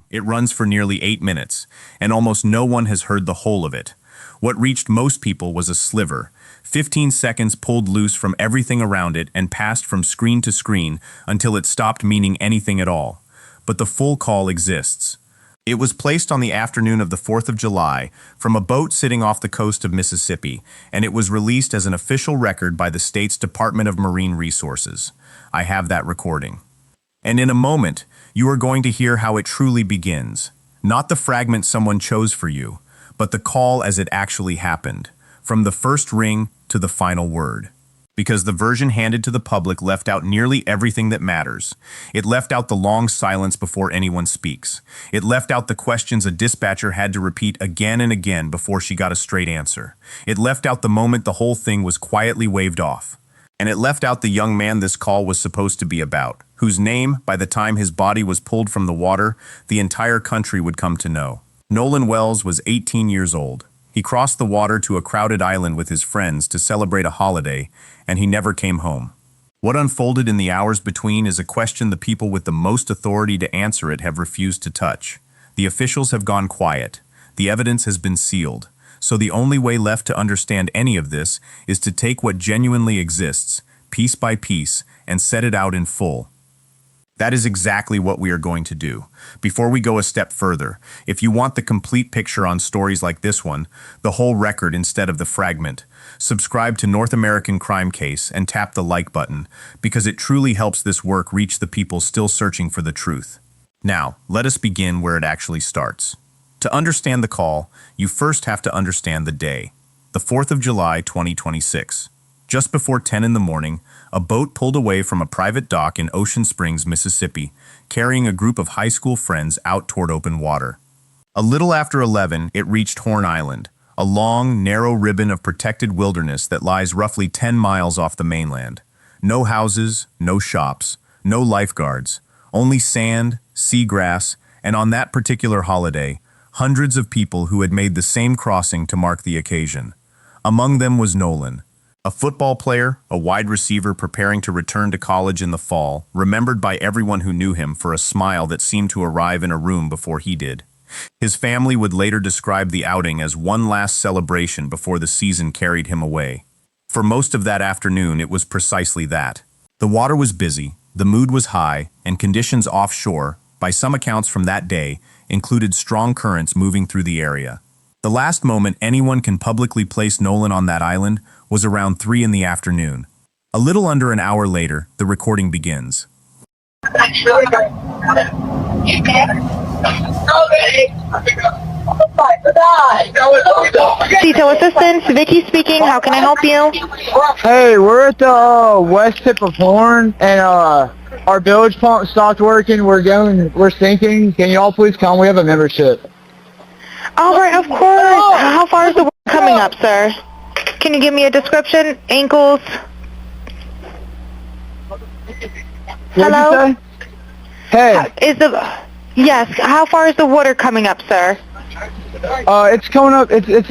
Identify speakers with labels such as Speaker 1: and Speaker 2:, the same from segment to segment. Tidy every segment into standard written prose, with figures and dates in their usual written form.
Speaker 1: It runs for nearly 8 minutes, and almost no one has heard the whole of it. What reached most people was a sliver, 15 seconds pulled loose from everything around it and passed from screen to screen until it stopped meaning anything at all. But the full call exists. It was placed on the afternoon of the 4th of July from a boat sitting off the coast of Mississippi, and it was released as an official record by the state's Department of Marine Resources. I have that recording. And in a moment, you are going to hear how it truly begins. Not the fragment someone chose for you, but the call as it actually happened, from the first ring to the final word. Because the version handed to the public left out nearly everything that matters. It left out the long silence before anyone speaks. It left out the questions a dispatcher had to repeat again and again before she got a straight answer. It left out the moment the whole thing was quietly waved off. And it left out the young man this call was supposed to be about, whose name, by the time his body was pulled from the water, the entire country would come to know. Nolan Wells was 18 years old. He crossed the water to a crowded island with his friends to celebrate a holiday, and he never came home. What unfolded in the hours between is a question the people with the most authority to answer it have refused to touch. The officials have gone quiet. The evidence has been sealed. So the only way left to understand any of this is to take what genuinely exists, piece by piece, and set it out in full. That is exactly what we are going to do. Before we go a step further, if you want the complete picture on stories like this one, the whole record instead of the fragment, subscribe to North American Crime Case and tap the like button, because it truly helps this work reach the people still searching for the truth. Now, let us begin where it actually starts. To understand the call, you first have to understand the day. The 4th of July, 2026. Just before 10 in the morning, a boat pulled away from a private dock in Ocean Springs, Mississippi, carrying a group of high school friends out toward open water. A little after 11, it reached Horn Island, a long, narrow ribbon of protected wilderness that lies roughly 10 miles off the mainland. No houses, no shops, no lifeguards, only sand, seagrass, and on that particular holiday, hundreds of people who had made the same crossing to mark the occasion. Among them was Nolan, a football player, a wide receiver preparing to return to college in the fall, remembered by everyone who knew him for a smile that seemed to arrive in a room before he did. His family would later describe the outing as one last celebration before the season carried him away. For most of that afternoon, it was precisely that. The water was busy, the mood was high, and conditions offshore, by some accounts from that day, included strong currents moving through the area. The last moment anyone can publicly place Nolan on that island was around 3 in the afternoon. A little under an hour later, the recording begins.
Speaker 2: Detail assistance, Vicky speaking. How can I help you?
Speaker 3: Hey, we're at the west tip of Horn, and our bilge pump stopped working. We're sinking. Can you all please come? We have a membership.
Speaker 2: All right, of course. How far is the water coming up, sir? Can you give me a description? Ankles? Hello?
Speaker 3: What did you say? Hey.
Speaker 2: Yes, how far is the water coming up, sir?
Speaker 3: It's coming up.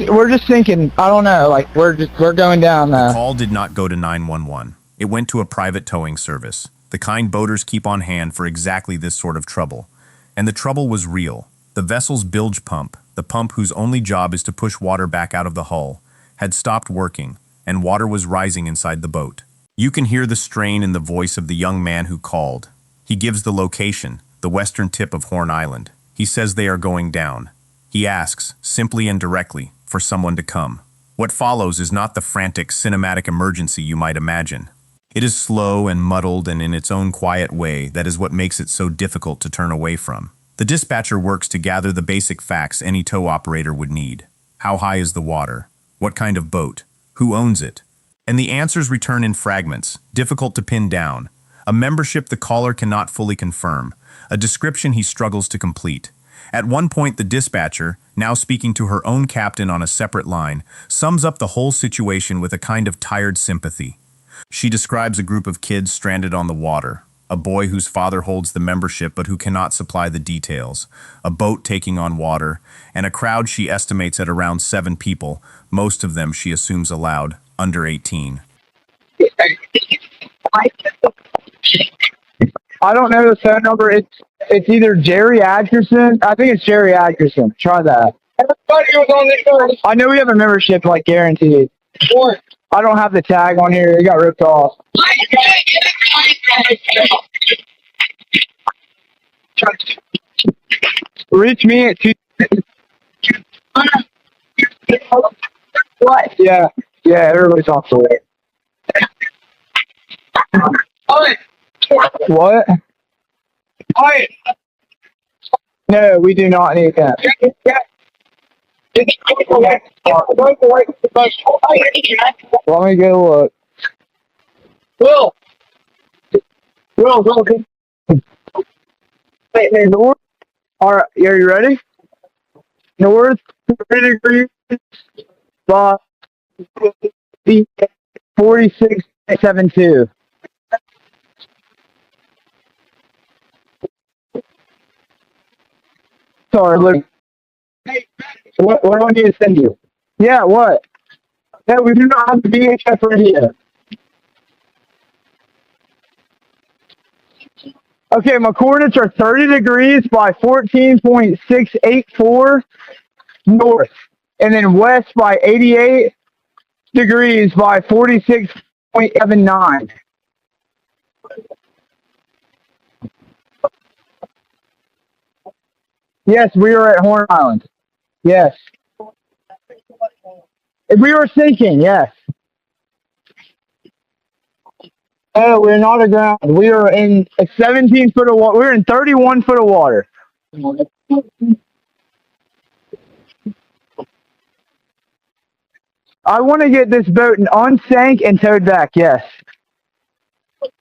Speaker 3: We're just sinking. I don't know. Like we're going down.
Speaker 1: The call did not go to 911. It went to a private towing service, the kind boaters keep on hand for exactly this sort of trouble. And the trouble was real. The vessel's bilge pump, the pump whose only job is to push water back out of the hull, had stopped working, and water was rising inside the boat. You can hear the strain in the voice of the young man who called. He gives the location, the western tip of Horn Island. He says they are going down. He asks, simply and directly, for someone to come. What follows is not the frantic cinematic emergency you might imagine. It is slow and muddled, and in its own quiet way, that is what makes it so difficult to turn away from. The dispatcher works to gather the basic facts any tow operator would need. How high is the water? What kind of boat? Who owns it? And the answers return in fragments, difficult to pin down. A membership the caller cannot fully confirm. A description he struggles to complete. At one point, the dispatcher, now speaking to her own captain on a separate line, sums up the whole situation with a kind of tired sympathy. She describes a group of kids stranded on the water, a boy whose father holds the membership but who cannot supply the details, a boat taking on water, and a crowd she estimates at around 7 people, most of them, she assumes aloud, under 18.
Speaker 3: I don't know the phone number. It's either Jerry Atkerson. I think it's Jerry Atkerson. Try that. Everybody was on this first. I know we have a membership, like, guaranteed. Sure. I don't have the tag on here. It got ripped off. Reach me at 2. What? Yeah. Yeah, everybody's off the way. What? No, we do not need that. Let me go look. Will. Wait, north. All right, are you ready? North 30 degrees by 46.72. Sorry, look. What do I need to send you? Yeah, what? No, we do not have the VHF radio. Okay, my coordinates are 30 degrees by 14.684 north, and then west by 88 degrees by 46.79. Yes, we are at Horn Island. Yes. If we were sinking, yes. Oh, we're not aground. We are in a 17 foot of water. We're in 31 foot of water. I want to get this boat unsank and towed back, yes. You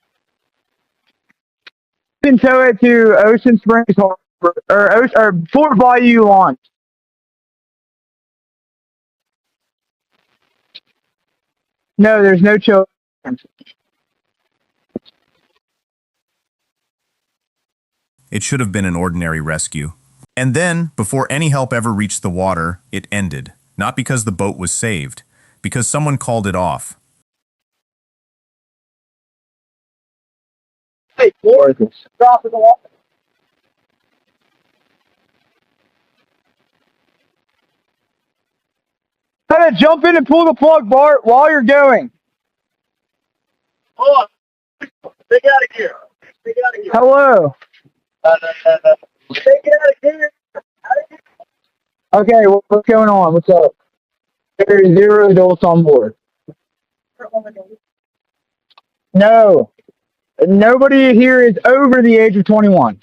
Speaker 3: can tow it to Ocean Springs Harbor, or Fort Bayou Launch. No, there's no children.
Speaker 1: It should have been an ordinary rescue. And then, before any help ever reached the water, it ended. Not because the boat was saved, because someone called it off.
Speaker 3: Hey, drop in the water. Kind of jump in and pull the plug, Bart, while you're going.
Speaker 4: Hold on. Take it out of gear. Take it out of gear.
Speaker 3: Hello.
Speaker 4: Take it out of gear.
Speaker 3: Okay, what's going on? What's up? There are 0 adults on board. No. Nobody here is over the age of 21.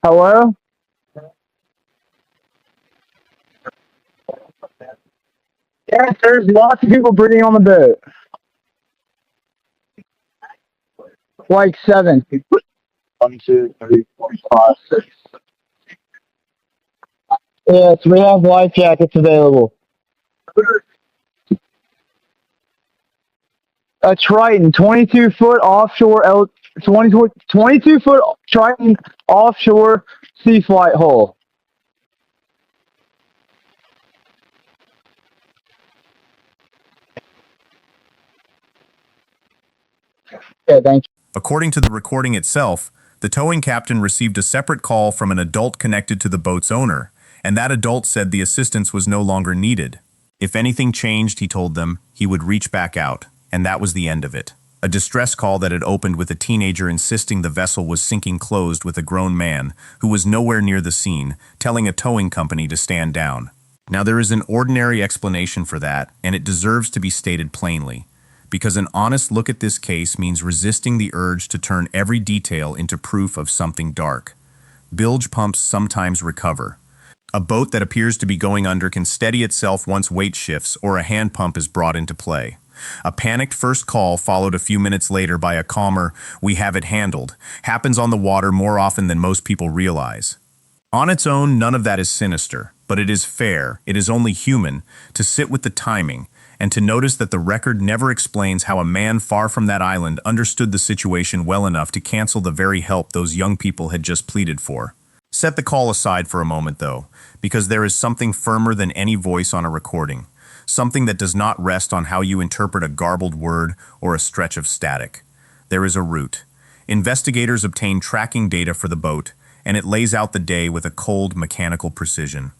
Speaker 3: Hello? Yes, there's lots of people breathing on the boat. Like 7.
Speaker 4: 1, 2, 3, 4, 5, 6.
Speaker 3: Yes, we have life jackets available. A Triton, 22 foot offshore 22 foot Triton offshore sea flight hull. Yeah, thank you.
Speaker 1: According to the recording itself, the towing captain received a separate call from an adult connected to the boat's owner, and that adult said the assistance was no longer needed. If anything changed, he told them, he would reach back out, and that was the end of it. A distress call that had opened with a teenager insisting the vessel was sinking closed with a grown man, who was nowhere near the scene, telling a towing company to stand down. Now there is an ordinary explanation for that, and it deserves to be stated plainly, because an honest look at this case means resisting the urge to turn every detail into proof of something dark. Bilge pumps sometimes recover. A boat that appears to be going under can steady itself once weight shifts or a hand pump is brought into play. A panicked first call followed a few minutes later by a calmer, "we have it handled," happens on the water more often than most people realize. On its own, none of that is sinister, but it is fair, it is only human, to sit with the timing and to notice that the record never explains how a man far from that island understood the situation well enough to cancel the very help those young people had just pleaded for. Set the call aside for a moment, though, because there is something firmer than any voice on a recording, something that does not rest on how you interpret a garbled word or a stretch of static. There is a root. Investigators obtain tracking data for the boat, and it lays out the day with a cold, mechanical precision.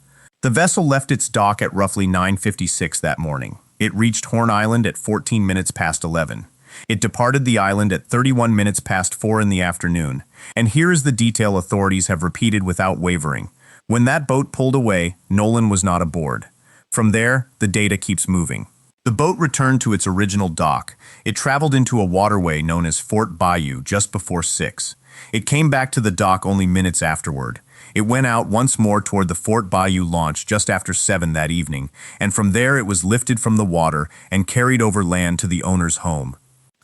Speaker 1: The vessel left its dock at roughly 9:56 that morning. It reached Horn Island at 14 minutes past 11. It departed the island at 31 minutes past 4 in the afternoon. And here is the detail authorities have repeated without wavering. When that boat pulled away, Nolan was not aboard. From there, the data keeps moving. The boat returned to its original dock. It traveled into a waterway known as Fort Bayou just before 6. It came back to the dock only minutes afterward. It went out once more toward the Fort Bayou launch just after 7 that evening, and from there it was lifted from the water and carried over land to the owner's home.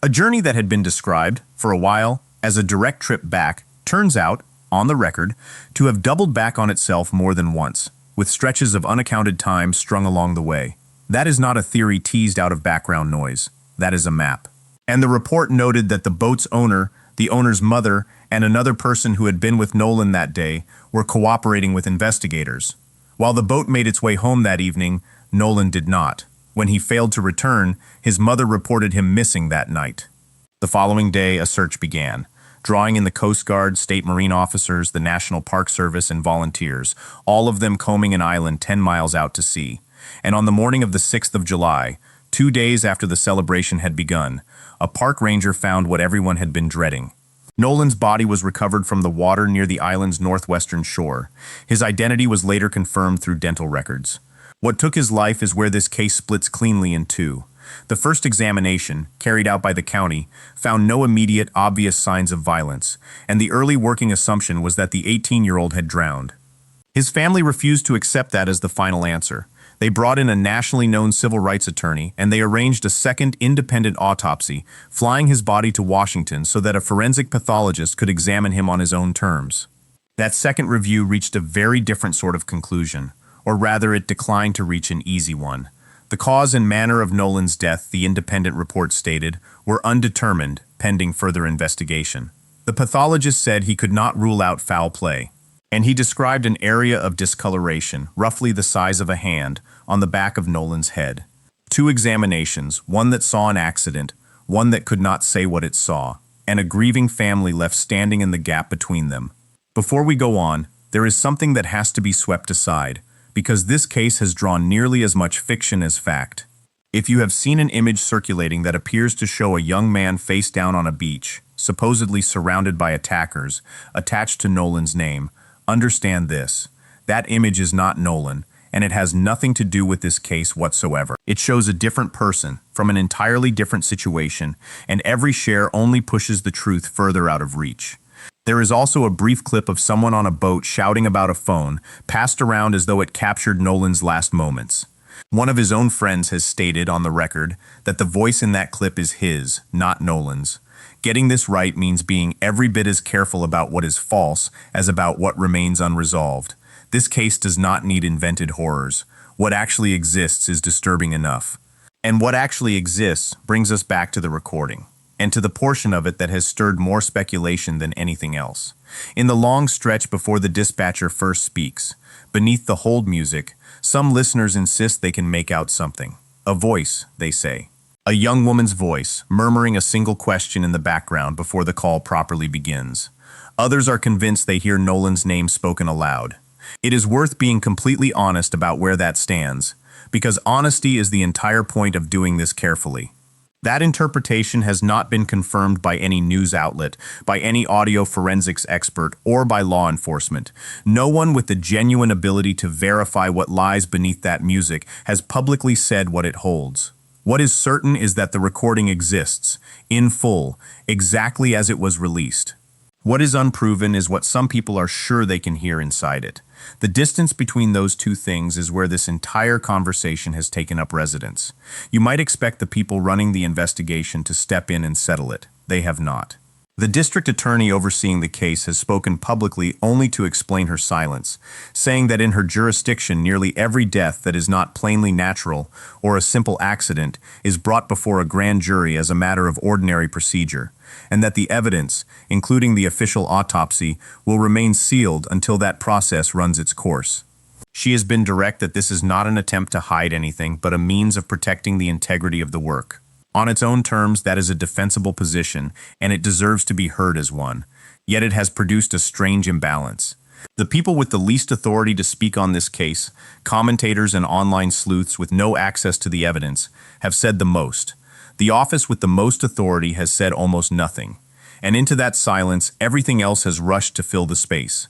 Speaker 1: A journey that had been described, for a while, as a direct trip back, turns out, on the record, to have doubled back on itself more than once, with stretches of unaccounted time strung along the way. That is not a theory teased out of background noise. That is a map. And the report noted that the boat's owner, the owner's mother, and another person who had been with Nolan that day were cooperating with investigators. While the boat made its way home that evening, Nolan did not. When he failed to return, his mother reported him missing that night. The following day, a search began, drawing in the Coast Guard, state marine officers, the National Park Service, and volunteers, all of them combing an island 10 miles out to sea. And on the morning of the 6th of July, 2 days after the celebration had begun, a park ranger found what everyone had been dreading. Nolan's body was recovered from the water near the island's northwestern shore. His identity was later confirmed through dental records. What took his life is where this case splits cleanly in two. The first examination, carried out by the county, found no immediate, obvious signs of violence, and the early working assumption was that the 18-year-old had drowned. His family refused to accept that as the final answer. They brought in a nationally known civil rights attorney, and they arranged a second independent autopsy, flying his body to Washington so that a forensic pathologist could examine him on his own terms. That second review reached a very different sort of conclusion, or rather it declined to reach an easy one. The cause and manner of Nolan's death, the independent report stated, were undetermined, pending further investigation. The pathologist said he could not rule out foul play, and he described an area of discoloration, roughly the size of a hand, on the back of Nolan's head. 2 examinations, one that saw an accident, one that could not say what it saw, and a grieving family left standing in the gap between them. Before we go on, there is something that has to be swept aside, because this case has drawn nearly as much fiction as fact. If you have seen an image circulating that appears to show a young man face down on a beach, supposedly surrounded by attackers, attached to Nolan's name, understand this. That image is not Nolan, and it has nothing to do with this case whatsoever. It shows a different person, from an entirely different situation, and every share only pushes the truth further out of reach. There is also a brief clip of someone on a boat shouting about a phone, passed around as though it captured Nolan's last moments. One of his own friends has stated on the record that the voice in that clip is his, not Nolan's. Getting this right means being every bit as careful about what is false as about what remains unresolved. This case does not need invented horrors. What actually exists is disturbing enough. And what actually exists brings us back to the recording, and to the portion of it that has stirred more speculation than anything else. In the long stretch before the dispatcher first speaks, beneath the hold music, some listeners insist they can make out something. A voice, they say. A young woman's voice, murmuring a single question in the background before the call properly begins. Others are convinced they hear Nolan's name spoken aloud. It is worth being completely honest about where that stands, because honesty is the entire point of doing this carefully. That interpretation has not been confirmed by any news outlet, by any audio forensics expert, or by law enforcement. No one with the genuine ability to verify what lies beneath that music has publicly said what it holds. What is certain is that the recording exists, in full, exactly as it was released. What is unproven is what some people are sure they can hear inside it. The distance between those two things is where this entire conversation has taken up residence. You might expect the people running the investigation to step in and settle it. They have not. The district attorney overseeing the case has spoken publicly only to explain her silence, saying that in her jurisdiction nearly every death that is not plainly natural or a simple accident is brought before a grand jury as a matter of ordinary procedure, and that the evidence, including the official autopsy, will remain sealed until that process runs its course. She has been direct that this is not an attempt to hide anything, but a means of protecting the integrity of the work. On its own terms, that is a defensible position, and it deserves to be heard as one. Yet it has produced a strange imbalance. The people with the least authority to speak on this case, commentators and online sleuths with no access to the evidence, have said the most. The office with the most authority has said almost nothing. And into that silence, everything else has rushed to fill the space.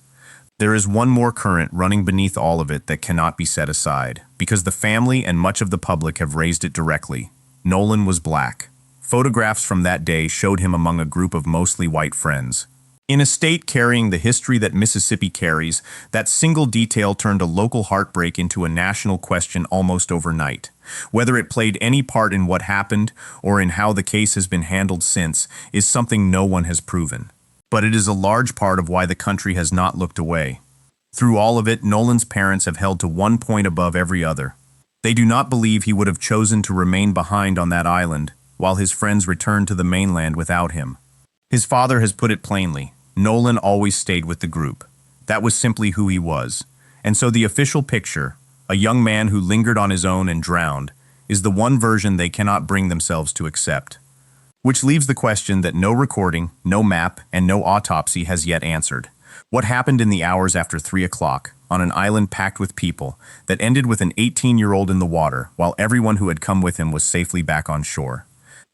Speaker 1: There is one more current running beneath all of it that cannot be set aside, because the family and much of the public have raised it directly. Nolan was black. Photographs from that day showed him among a group of mostly white friends. In a state carrying the history that Mississippi carries, that single detail turned a local heartbreak into a national question almost overnight. Whether it played any part in what happened or in how the case has been handled since is something no one has proven. But it is a large part of why the country has not looked away. Through all of it, Nolan's parents have held to one point above every other. They do not believe he would have chosen to remain behind on that island while his friends returned to the mainland without him. His father has put it plainly. Nolan always stayed with the group. That was simply who he was. And so the official picture, a young man who lingered on his own and drowned, is the one version they cannot bring themselves to accept. Which leaves the question that no recording, no map, and no autopsy has yet answered. What happened in the hours after 3 o'clock, on an island packed with people, that ended with an 18-year-old in the water while everyone who had come with him was safely back on shore?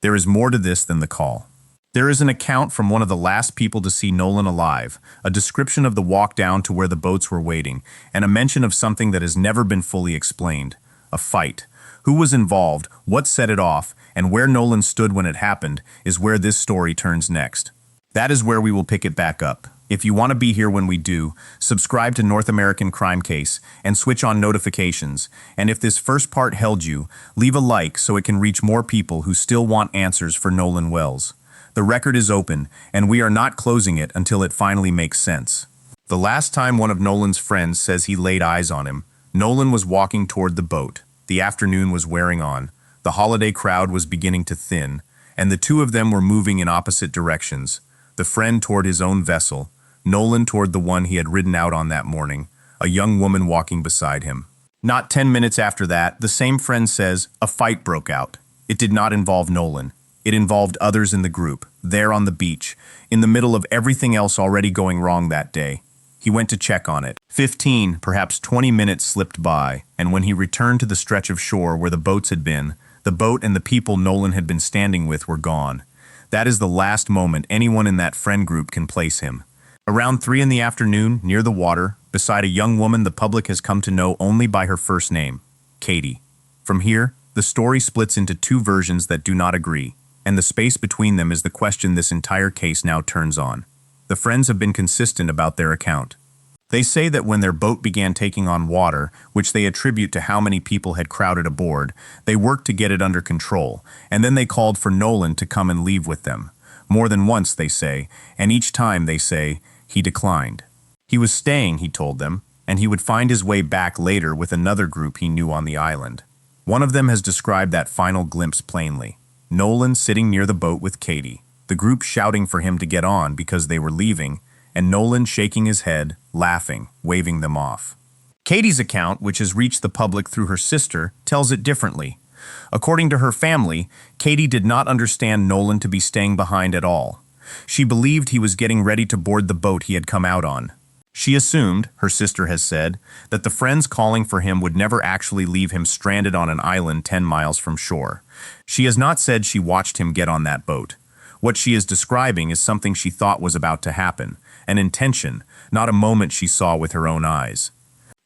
Speaker 1: There is more to this than the call. There is an account from one of the last people to see Nolan alive, a description of the walk down to where the boats were waiting, and a mention of something that has never been fully explained: a fight. Who was involved, what set it off, and where Nolan stood when it happened is where this story turns next. That is where we will pick it back up. If you want to be here when we do, subscribe to North American Crime Case and switch on notifications. And if this first part held you, leave a like so it can reach more people who still want answers for Nolan Wells. The record is open, and we are not closing it until it finally makes sense. The last time one of Nolan's friends says he laid eyes on him, Nolan was walking toward the boat. The afternoon was wearing on. The holiday crowd was beginning to thin, and the two of them were moving in opposite directions. The friend toward his own vessel, Nolan toward the one he had ridden out on that morning, a young woman walking beside him. Not 10 minutes after that, the same friend says, a fight broke out. It did not involve Nolan. It involved others in the group, there on the beach, in the middle of everything else already going wrong that day. He went to check on it. 15, perhaps 20 minutes slipped by, and when he returned to the stretch of shore where the boats had been, the boat and the people Nolan had been standing with were gone. That is the last moment anyone in that friend group can place him. Around 3 in the afternoon, near the water, beside a young woman the public has come to know only by her first name, Katie. From here, the story splits into two versions that do not agree, and the space between them is the question this entire case now turns on. The friends have been consistent about their account. They say that when their boat began taking on water, which they attribute to how many people had crowded aboard, they worked to get it under control, and then they called for Nolan to come and leave with them. More than once, they say, and each time, they say, he declined. He was staying, he told them, and he would find his way back later with another group he knew on the island. One of them has described that final glimpse plainly. Nolan sitting near the boat with Katie, the group shouting for him to get on because they were leaving, and Nolan shaking his head, laughing, waving them off. Katie's account, which has reached the public through her sister, tells it differently. According to her family, Katie did not understand Nolan to be staying behind at all. She believed he was getting ready to board the boat he had come out on. She assumed, her sister has said, that the friends calling for him would never actually leave him stranded on an island 10 miles from shore. She has not said she watched him get on that boat. What she is describing is something she thought was about to happen, an intention, not a moment she saw with her own eyes.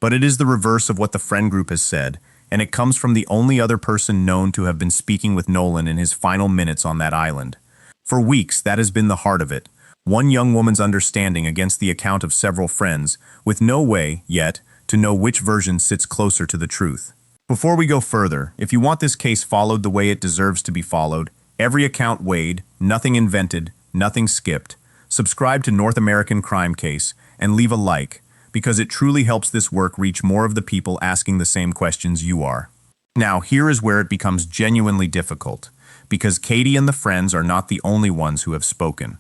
Speaker 1: But it is the reverse of what the friend group has said, and it comes from the only other person known to have been speaking with Nolan in his final minutes on that island. For weeks, that has been the heart of it. One young woman's understanding against the account of several friends, with no way, yet, to know which version sits closer to the truth. Before we go further, if you want this case followed the way it deserves to be followed, every account weighed, nothing invented, nothing skipped. Subscribe to North American Crime Case and leave a like, because it truly helps this work reach more of the people asking the same questions you are. Now, here is where it becomes genuinely difficult, because Katie and the friends are not the only ones who have spoken.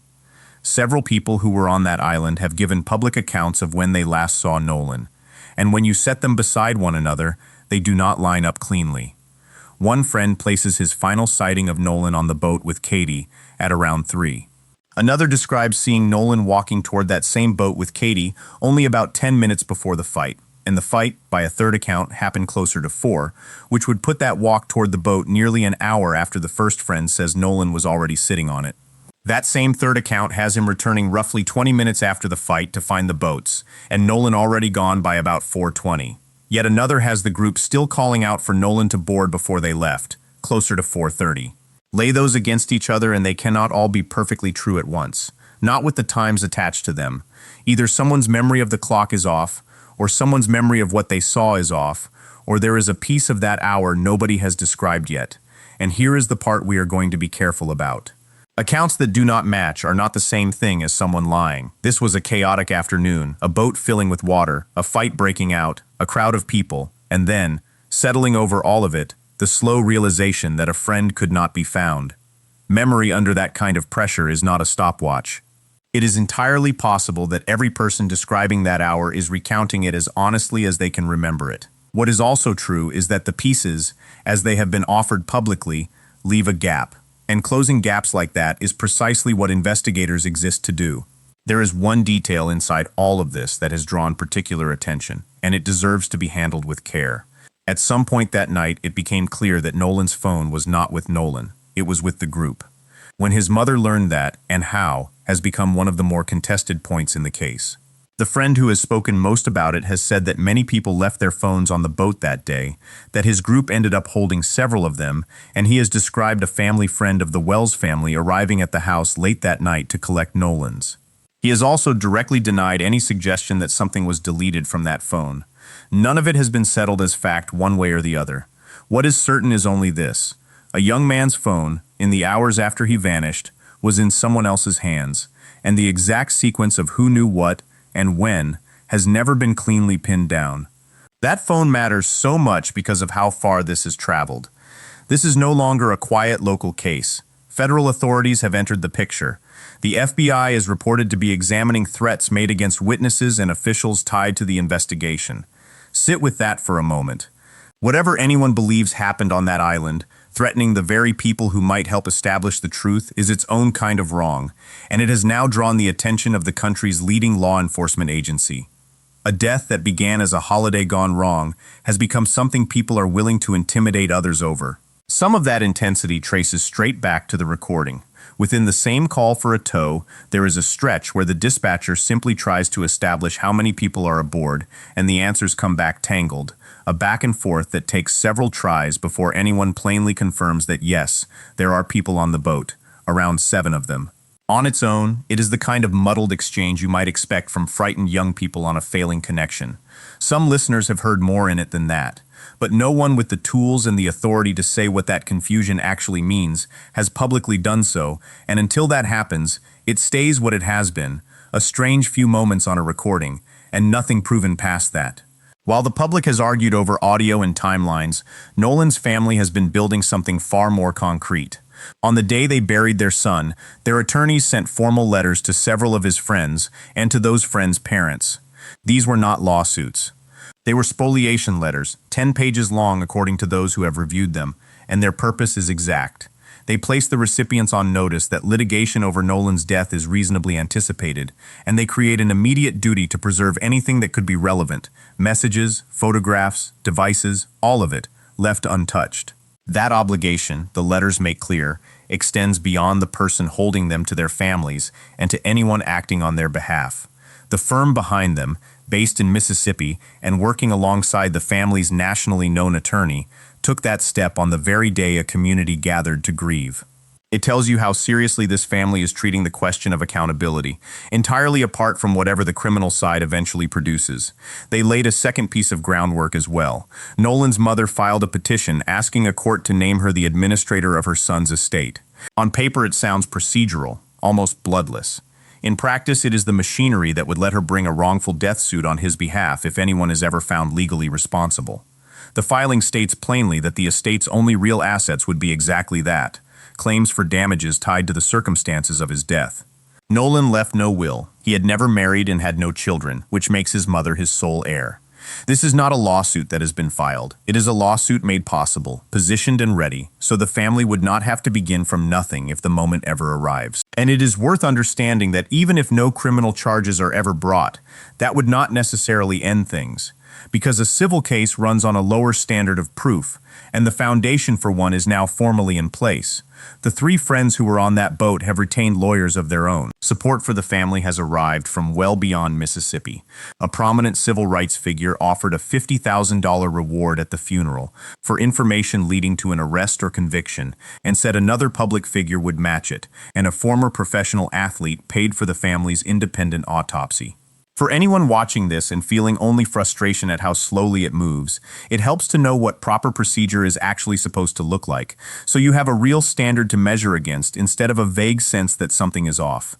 Speaker 1: Several people who were on that island have given public accounts of when they last saw Nolan, and when you set them beside one another, they do not line up cleanly. One friend places his final sighting of Nolan on the boat with Katie at around 3. Another describes seeing Nolan walking toward that same boat with Katie only about 10 minutes before the fight, and the fight, by a third account, happened closer to 4, which would put that walk toward the boat nearly an hour after the first friend says Nolan was already sitting on it. That same third account has him returning roughly 20 minutes after the fight to find the boats, and Nolan already gone by about 4:20. Yet another has the group still calling out for Nolan to board before they left, closer to 4:30. Lay those against each other and they cannot all be perfectly true at once, not with the times attached to them. Either someone's memory of the clock is off, or someone's memory of what they saw is off, or there is a piece of that hour nobody has described yet. And here is the part we are going to be careful about. Accounts that do not match are not the same thing as someone lying. This was a chaotic afternoon, a boat filling with water, a fight breaking out, a crowd of people, and then, settling over all of it, the slow realization that a friend could not be found. Memory under that kind of pressure is not a stopwatch. It is entirely possible that every person describing that hour is recounting it as honestly as they can remember it. What is also true is that the pieces, as they have been offered publicly, leave a gap. And closing gaps like that is precisely what investigators exist to do. There is one detail inside all of this that has drawn particular attention, and it deserves to be handled with care. At some point that night, it became clear that Nolan's phone was not with Nolan, it was with the group. When his mother learned that, and how, has become one of the more contested points in the case. The friend who has spoken most about it has said that many people left their phones on the boat that day, that his group ended up holding several of them, and he has described a family friend of the Wells family arriving at the house late that night to collect Nolan's. He has also directly denied any suggestion that something was deleted from that phone. None of it has been settled as fact one way or the other. What is certain is only this. A young man's phone, in the hours after he vanished, was in someone else's hands, and the exact sequence of who knew what and when has never been cleanly pinned down. That phone matters so much because of how far this has traveled. This is no longer a quiet local case. Federal authorities have entered the picture. The FBI is reported to be examining threats made against witnesses and officials tied to the investigation. Sit with that for a moment. Whatever anyone believes happened on that island, threatening the very people who might help establish the truth, is its own kind of wrong, and it has now drawn the attention of the country's leading law enforcement agency. A death that began as a holiday gone wrong has become something people are willing to intimidate others over. Some of that intensity traces straight back to the recording. Within the same call for a tow, there is a stretch where the dispatcher simply tries to establish how many people are aboard, and the answers come back tangled. A back and forth that takes several tries before anyone plainly confirms that yes, there are people on the boat, around 7 of them. On its own, it is the kind of muddled exchange you might expect from frightened young people on a failing connection. Some listeners have heard more in it than that, but no one with the tools and the authority to say what that confusion actually means has publicly done so, and until that happens, it stays what it has been, a strange few moments on a recording, and nothing proven past that. While the public has argued over audio and timelines, Nolan's family has been building something far more concrete. On the day they buried their son, their attorneys sent formal letters to several of his friends and to those friends' parents. These were not lawsuits. They were spoliation letters, 10 pages long according to those who have reviewed them, and their purpose is exact. They place the recipients on notice that litigation over Nolan's death is reasonably anticipated, and they create an immediate duty to preserve anything that could be relevant, messages, photographs, devices, all of it, left untouched. That obligation, the letters make clear, extends beyond the person holding them to their families and to anyone acting on their behalf. The firm behind them, based in Mississippi and working alongside the family's nationally known attorney, took that step on the very day a community gathered to grieve. It tells you how seriously this family is treating the question of accountability, entirely apart from whatever the criminal side eventually produces. They laid a second piece of groundwork as well. Nolan's mother filed a petition asking a court to name her the administrator of her son's estate. On paper it sounds procedural. almost bloodless. In practice, it is the machinery that would let her bring a wrongful death suit on his behalf if anyone is ever found legally responsible. The filing states plainly that the estate's only real assets would be exactly that, claims for damages tied to the circumstances of his death. Nolan left no will. He had never married and had no children, which makes his mother his sole heir. This is not a lawsuit that has been filed. It is a lawsuit made possible, positioned and ready, so the family would not have to begin from nothing if the moment ever arrives. And it is worth understanding that even if no criminal charges are ever brought, that would not necessarily end things, because a civil case runs on a lower standard of proof, and the foundation for one is now formally in place. The three friends who were on that boat have retained lawyers of their own. Support for the family has arrived from well beyond Mississippi. A prominent civil rights figure offered a $50,000 reward at the funeral for information leading to an arrest or conviction, and said another public figure would match it, and a former professional athlete paid for the family's independent autopsy. For anyone watching this and feeling only frustration at how slowly it moves, it helps to know what proper procedure is actually supposed to look like, so you have a real standard to measure against instead of a vague sense that something is off.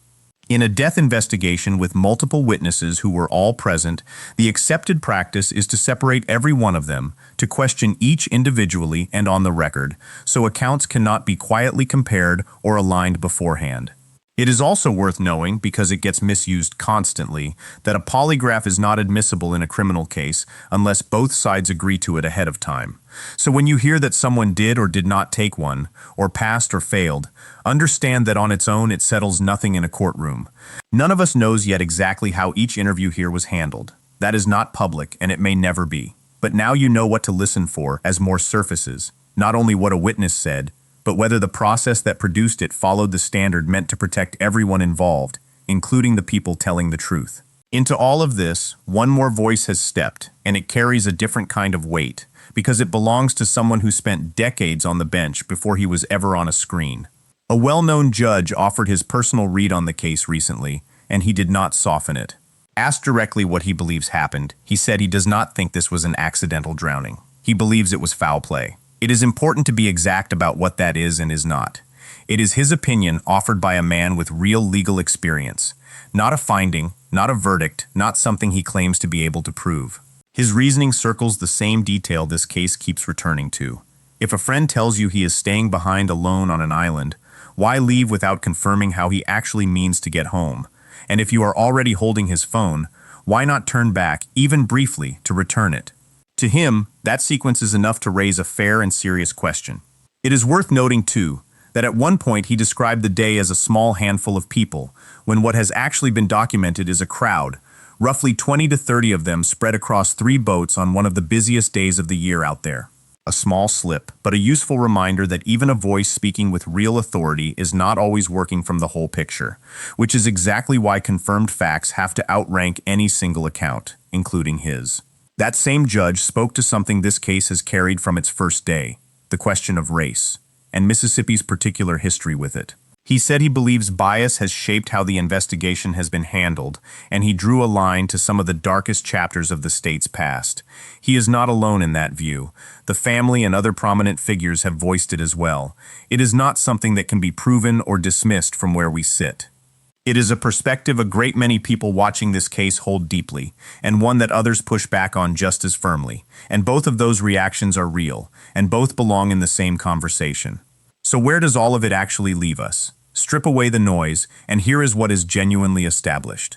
Speaker 1: In a death investigation with multiple witnesses who were all present, the accepted practice is to separate every one of them, to question each individually and on the record, so accounts cannot be quietly compared or aligned beforehand. It is also worth knowing, because it gets misused constantly, that a polygraph is not admissible in a criminal case unless both sides agree to it ahead of time. So when you hear that someone did or did not take one, or passed or failed, understand that on its own it settles nothing in a courtroom. None of us knows yet exactly how each interview here was handled. That is not public, and it may never be. But now you know what to listen for as more surfaces, not only what a witness said, but whether the process that produced it followed the standard meant to protect everyone involved, including the people telling the truth. Into all of this, one more voice has stepped, and it carries a different kind of weight, because it belongs to someone who spent decades on the bench before he was ever on a screen. A well-known judge offered his personal read on the case recently, and he did not soften it. Asked directly what he believes happened, he said he does not think this was an accidental drowning. He believes it was foul play. It is important to be exact about what that is and is not. It is his opinion offered by a man with real legal experience, not a finding, not a verdict, not something he claims to be able to prove. His reasoning circles the same detail this case keeps returning to. If a friend tells you he is staying behind alone on an island, why leave without confirming how he actually means to get home? And if you are already holding his phone, why not turn back, even briefly, to return it? To him, that sequence is enough to raise a fair and serious question. It is worth noting, too, that at one point he described the day as a small handful of people, when what has actually been documented is a crowd, roughly 20 to 30 of them spread across 3 boats on one of the busiest days of the year out there. A small slip, but a useful reminder that even a voice speaking with real authority is not always working from the whole picture, which is exactly why confirmed facts have to outrank any single account, including his. That same judge spoke to something this case has carried from its first day, the question of race, and Mississippi's particular history with it. He said he believes bias has shaped how the investigation has been handled, and he drew a line to some of the darkest chapters of the state's past. He is not alone in that view. The family and other prominent figures have voiced it as well. It is not something that can be proven or dismissed from where we sit. It is a perspective a great many people watching this case hold deeply, and one that others push back on just as firmly. And both of those reactions are real, and both belong in the same conversation. So where does all of it actually leave us? Strip away the noise, and here is what is genuinely established.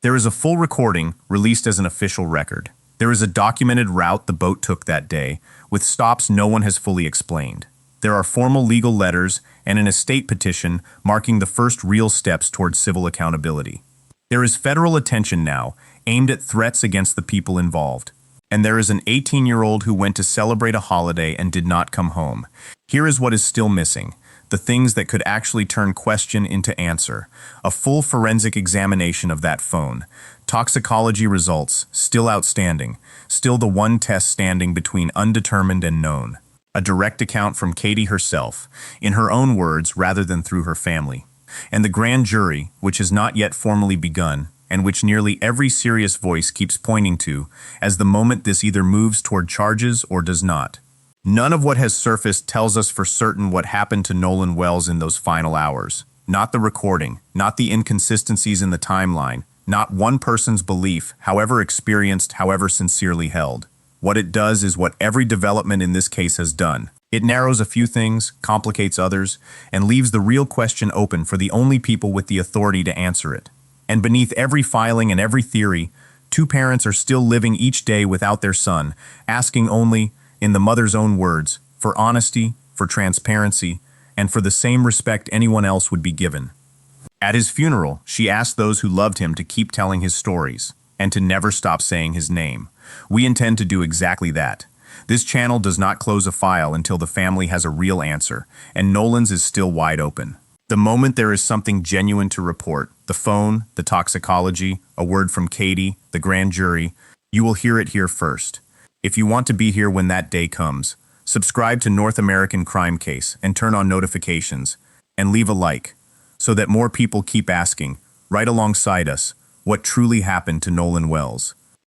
Speaker 1: There is a full recording, released as an official record. There is a documented route the boat took that day, with stops no one has fully explained. There are formal legal letters and an estate petition marking the first real steps towards civil accountability. There is federal attention now, aimed at threats against the people involved. And there is an 18-year-old who went to celebrate a holiday and did not come home. Here is what is still missing: the things that could actually turn question into answer. A full forensic examination of that phone. Toxicology results, still outstanding. Still the one test standing between undetermined and known. A direct account from Katie herself, in her own words rather than through her family. And the grand jury, which has not yet formally begun, and which nearly every serious voice keeps pointing to as the moment this either moves toward charges or does not. None of what has surfaced tells us for certain what happened to Nolan Wells in those final hours. Not the recording, not the inconsistencies in the timeline, not one person's belief, however experienced, however sincerely held. What it does is what every development in this case has done. It narrows a few things, complicates others, and leaves the real question open for the only people with the authority to answer it. And beneath every filing and every theory, two parents are still living each day without their son, asking only, in the mother's own words, for honesty, for transparency, and for the same respect anyone else would be given. At his funeral, she asked those who loved him to keep telling his stories, and to never stop saying his name. We intend to do exactly that. This channel does not close a file until the family has a real answer, and Nolan's is still wide open. The moment there is something genuine to report, the phone, the toxicology, a word from Katie, the grand jury, you will hear it here first. If you want to be here when that day comes, subscribe to North American Crime Case and turn on notifications, and leave a like, so that more people keep asking, right alongside us, what truly happened to Nolan Wells.